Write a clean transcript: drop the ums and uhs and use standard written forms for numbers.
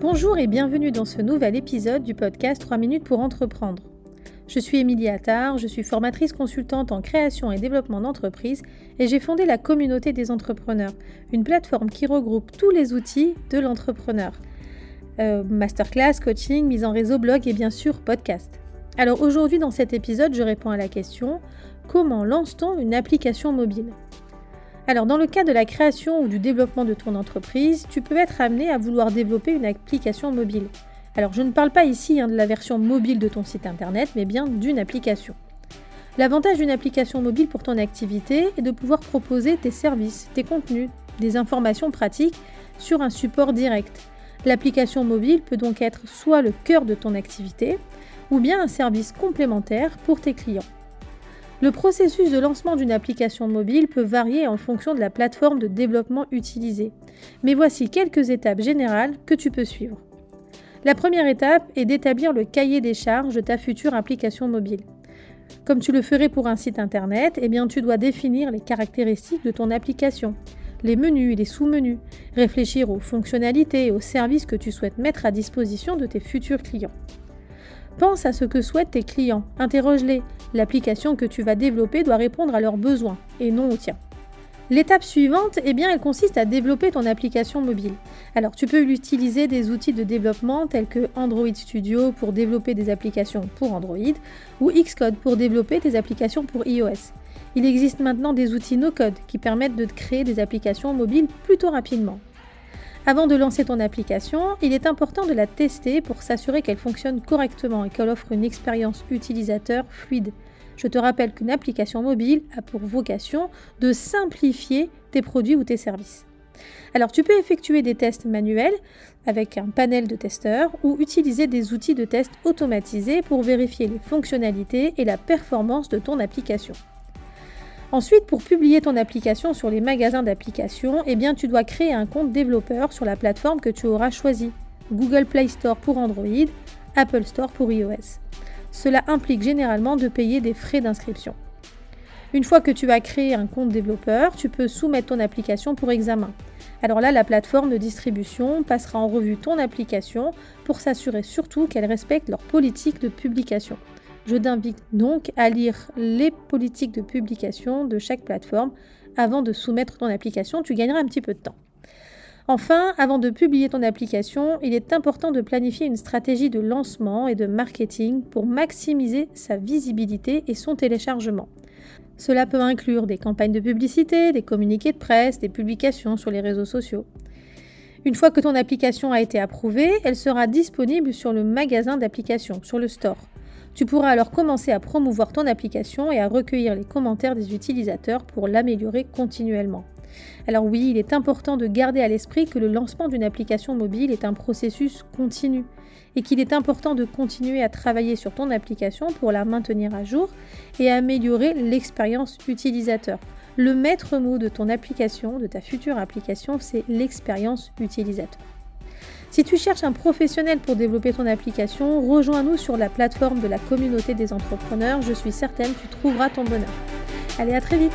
Bonjour et bienvenue dans ce nouvel épisode du podcast 3 minutes pour entreprendre. Je suis Émilie Attard, je suis formatrice consultante en création et développement d'entreprise et j'ai fondé la communauté des entrepreneurs, une plateforme qui regroupe tous les outils de l'entrepreneur. Masterclass, coaching, mise en réseau, blog et bien sûr podcast. Alors aujourd'hui dans cet épisode, je réponds à la question « Comment lance-t-on une application mobile ?» Alors, dans le cas de la création ou du développement de ton entreprise, tu peux être amené à vouloir développer une application mobile. Alors, je ne parle pas ici de la version mobile de ton site internet, mais bien d'une application. L'avantage d'une application mobile pour ton activité est de pouvoir proposer tes services, tes contenus, des informations pratiques sur un support direct. L'application mobile peut donc être soit le cœur de ton activité, ou bien un service complémentaire pour tes clients. Le processus de lancement d'une application mobile peut varier en fonction de la plateforme de développement utilisée. Mais voici quelques étapes générales que tu peux suivre. La première étape est d'établir le cahier des charges de ta future application mobile. Comme tu le ferais pour un site internet, tu dois définir les caractéristiques de ton application, les menus et les sous-menus, réfléchir aux fonctionnalités et aux services que tu souhaites mettre à disposition de tes futurs clients. Pense à ce que souhaitent tes clients, interroge-les. L'application que tu vas développer doit répondre à leurs besoins et non aux tiens. L'étape suivante, elle consiste à développer ton application mobile. Alors tu peux utiliser des outils de développement tels que Android Studio pour développer des applications pour Android ou Xcode pour développer des applications pour iOS. Il existe maintenant des outils no-code qui permettent de créer des applications mobiles plutôt rapidement. Avant de lancer ton application, il est important de la tester pour s'assurer qu'elle fonctionne correctement et qu'elle offre une expérience utilisateur fluide. Je te rappelle qu'une application mobile a pour vocation de simplifier tes produits ou tes services. Alors tu peux effectuer des tests manuels avec un panel de testeurs ou utiliser des outils de test automatisés pour vérifier les fonctionnalités et la performance de ton application. Ensuite, pour publier ton application sur les magasins d'applications, tu dois créer un compte développeur sur la plateforme que tu auras choisie. Google Play Store pour Android, Apple Store pour iOS. Cela implique généralement de payer des frais d'inscription. Une fois que tu as créé un compte développeur, tu peux soumettre ton application pour examen. Alors là, la plateforme de distribution passera en revue ton application pour s'assurer surtout qu'elle respecte leur politique de publication. Je t'invite donc à lire les politiques de publication de chaque plateforme avant de soumettre ton application, tu gagneras un petit peu de temps. Enfin, avant de publier ton application, il est important de planifier une stratégie de lancement et de marketing pour maximiser sa visibilité et son téléchargement. Cela peut inclure des campagnes de publicité, des communiqués de presse, des publications sur les réseaux sociaux. Une fois que ton application a été approuvée, elle sera disponible sur le magasin d'applications, sur le store. Tu pourras alors commencer à promouvoir ton application et à recueillir les commentaires des utilisateurs pour l'améliorer continuellement. Alors oui, il est important de garder à l'esprit que le lancement d'une application mobile est un processus continu et qu'il est important de continuer à travailler sur ton application pour la maintenir à jour et améliorer l'expérience utilisateur. Le maître mot de ton application, de ta future application, c'est l'expérience utilisateur. Si tu cherches un professionnel pour développer ton application, rejoins-nous sur la plateforme de la communauté des entrepreneurs. Je suis certaine que tu trouveras ton bonheur. Allez, à très vite!